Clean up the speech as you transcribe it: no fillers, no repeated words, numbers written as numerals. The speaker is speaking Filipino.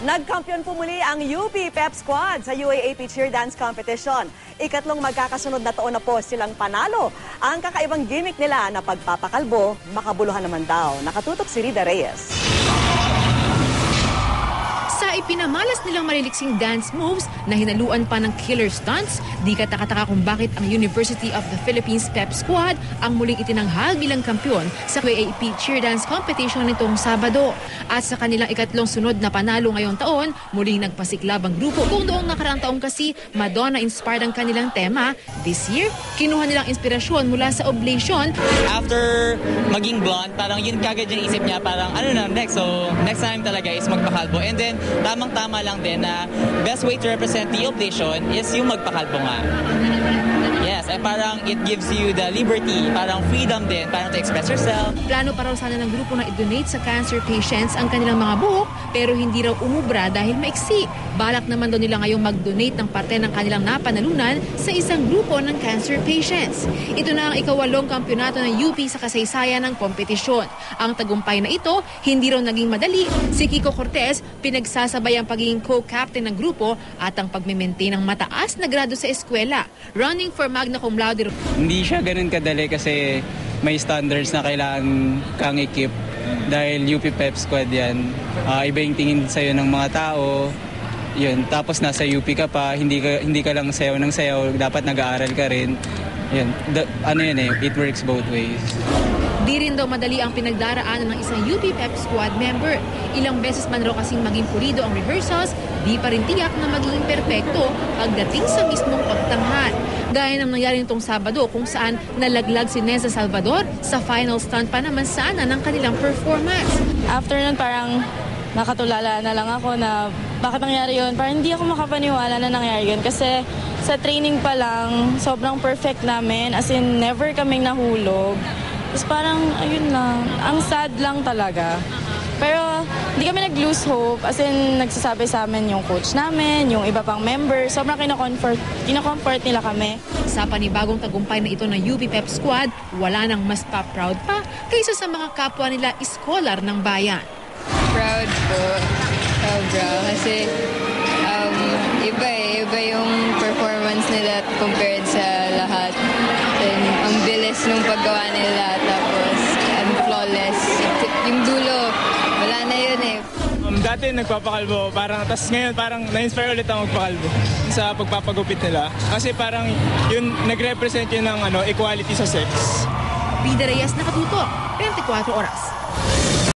Nagkampiyon po muli ang UP Pep Squad sa UAAP Cheer Dance Competition. Ikatlong magkakasunod na taon na po silang panalo. Ang kakaibang gimmick nila na pagpapakalbo, makabuluhan naman daw. Nakatutok si Rida Reyes. Sa ipinamalas nilang maliliksing dance moves na hinaluan pa ng killer stunts, di katakataka kung bakit ang University of the Philippines Pep Squad ang muling itinanghal bilang kampyon sa UAAP Cheer Dance Competition nitong Sabado. At sa kanilang ikatlong sunod na panalo ngayong taon, muling nagpasiklab ang grupo. Kung noong nakaraang taon kasi, Madonna-inspired ang kanilang tema, this year, kinuha nilang inspirasyon mula sa Oblation. After maging blonde, parang yun kagad yung isip niya, parang ano na next? So, next time talaga is magpakalbo. And then, tamang-tama lang din na best way to represent the Oblation is yung magpakalbo nga. Yes, and parang it gives you the liberty, parang freedom din, parang to express yourself. Plano pa raw sana ng grupo na i-donate sa cancer patients ang kanilang mga buhok, pero hindi raw umubra dahil maiksi. Balak naman daw nila ngayong mag-donate ng parte ng kanilang napanalunan sa isang grupo ng cancer patients. Ito na ang ikawalong kampyonato ng UP sa kasaysayan ng kompetisyon. Ang tagumpay na ito, hindi raw naging madali. Si Kiko Cortez, pinagsasabay ang pagiging co-captain ng grupo at ang pagme-maintain ng mataas na grado sa eskwela. Running for magna cum laude. Hindi siya ganun kadali kasi may standards na kailangan kang i-keep dahil UP Pep Squad yan. Iba yung tingin sa'yo ng mga tao. Yun. Tapos nasa UP ka pa, hindi ka lang sayaw ng sayaw, dapat nag-aaral ka rin. Yun. It works both ways. Di rin daw madali ang pinagdaraanan ng isang UP Pep Squad member. Ilang beses man raw kasing maging pulido ang rehearsals, di pa rin tiyak na magiging perpekto pagdating sa mismong pagtanghal. Gaya ng nangyari nitong Sabado kung saan nalaglag si Neza Salvador sa final stunt pa naman sana ng kanilang performance. After nun parang nakatulala na lang ako na bakit nangyari yun. Parang hindi ako makapaniwala na nangyari yun kasi sa training pa lang sobrang perfect namin, as in never kaming nahulog. Tapos parang, ayun lang, ang sad lang talaga. Pero hindi kami nag-lose hope, as in nagsasabi sa amin yung coach namin, yung iba pang members, sobrang kino-comfort nila kami. Sa panibagong tagumpay na ito ng UP Pep Squad, wala nang mas pa-proud pa kaysa sa mga kapwa nila iskolar ng bayan. Proud po, sobra, kasi iba yung performance nila compared sa lahat. And ang bilis nung paggawa nila, tapos flawless. Yung dulo, wala na yun eh. Dati nagpapakalbo, tapos ngayon parang na-inspire ulit ang magpakalbo sa pagpapagupit nila. Kasi parang yun, nag-represent yun ng equality sa sex. Rida Reyes, Nakatutok, 24 Oras.